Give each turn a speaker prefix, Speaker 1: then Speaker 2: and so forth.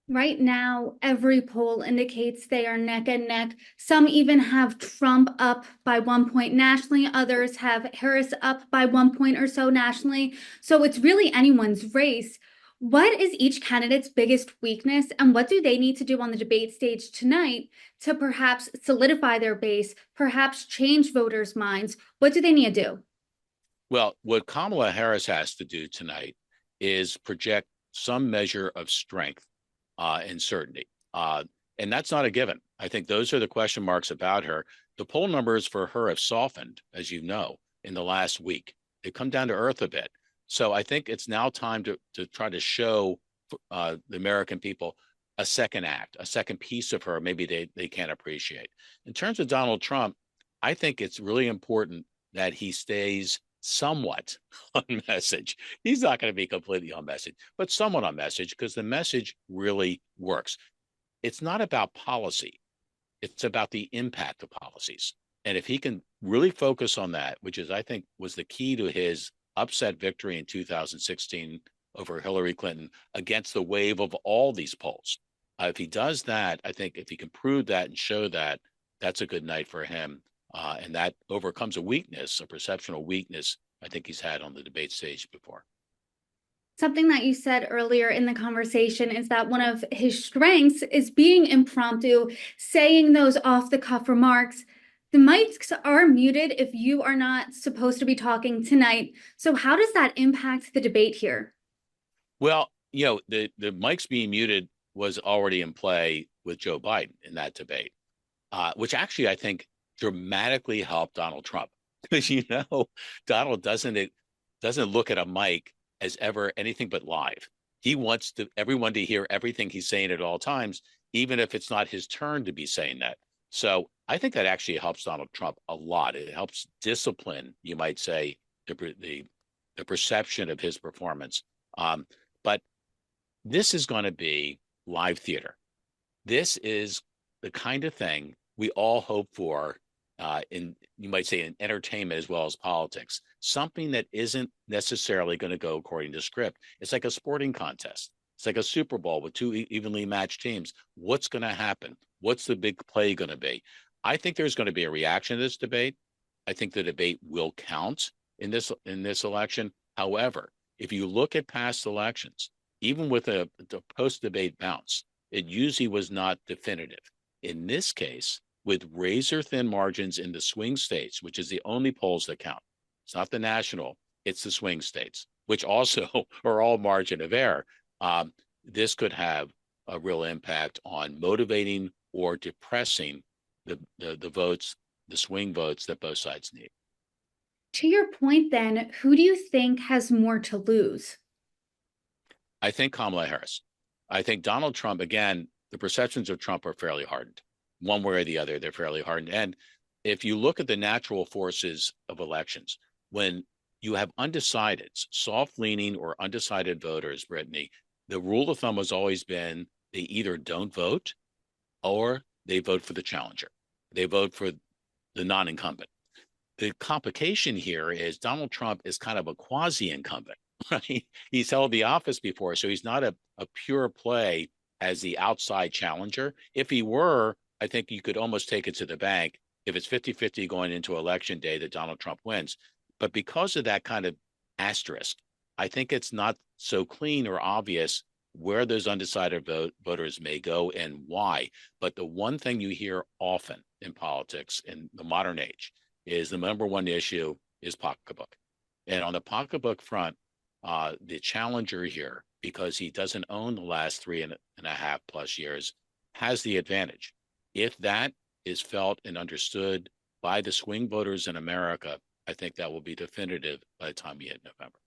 Speaker 1: Right now, every poll indicates they are neck and neck. Some even have Trump up by 1 point nationally. Others have Harris up by 1 point or so nationally. So it's really anyone's race. What is each candidate's biggest weakness, and what do they need to do on the debate stage tonight to perhaps solidify their base, perhaps change voters' minds? What do they need to do?
Speaker 2: Well, what Kamala Harris has to do tonight is project some measure of strength and certainty. And that's not a given. I think those are the question marks about her. The poll numbers for her have softened, as you know, in the last week. They've come down to earth a bit. So I think it's now time to try to show the American people a second act, a second piece of her maybe they can't appreciate. In terms of Donald Trump, I think it's really important that he stays somewhat on message. He's not going to be completely on message, but somewhat on message because the message really works. It's not about policy, it's about the impact of policies. And if he can really focus on that, which is, I think, was the key to his upset victory in 2016 over Hillary Clinton against the wave of all these polls. If he does that, I think if he can prove that and show that, that's a good night for him. And that overcomes a weakness, a perceptual weakness I think he's had on the debate stage before.
Speaker 1: Something that you said earlier in the conversation is that one of his strengths is being impromptu, saying those off the cuff remarks. The mics are muted if you are not supposed to be talking tonight. So, how does that impact the debate here?
Speaker 2: Well, the mics being muted was already in play with Joe Biden in that debate, which actually I think dramatically helped Donald Trump because Donald doesn't look at a mic as ever anything but live. He wants everyone to hear everything he's saying at all times, even if it's not his turn to be saying that. So I think that actually helps Donald Trump a lot. It helps discipline, you might say, the perception of his performance. But this is going to be live theater. This is the kind of thing we all hope for in, you might say, in entertainment as well as politics. Something that isn't necessarily going to go according to script. It's like a sporting contest. It's like a Super Bowl with two evenly matched teams. What's going to happen? What's the big play going to be? I think there's going to be a reaction to this debate. I think the debate will count in this election. However, if you look at past elections, even with a post-debate bounce, it usually was not definitive. In this case, with razor-thin margins in the swing states, which is the only polls that count, it's not the national, it's the swing states, which also are all margin of error. This could have a real impact on motivating or depressing the votes, the swing votes that both sides need.
Speaker 1: To your point, then, who do you think has more to lose?
Speaker 2: I think Kamala Harris. I think Donald Trump, again, the perceptions of Trump are fairly hardened. One way or the other, they're fairly hardened. And if you look at the natural forces of elections, when you have undecideds, soft leaning or undecided voters, Brittany, the rule of thumb has always been they either don't vote or they vote for the challenger. They vote for the non incumbent. The complication here is Donald Trump is kind of a quasi incumbent, right? He's held the office before, so he's not a pure play as the outside challenger. If he were, I think you could almost take it to the bank if it's 50-50 going into election day that Donald Trump wins. But because of that kind of asterisk, I think it's not so clean or obvious where those undecided voters may go and why. But the one thing you hear often in politics in the modern age is the number one issue is pocketbook. And on the pocketbook front, the challenger here, because he doesn't own the last 3.5+ years, has the advantage. If that is felt and understood by the swing voters in America, I think that will be definitive by the time we hit November.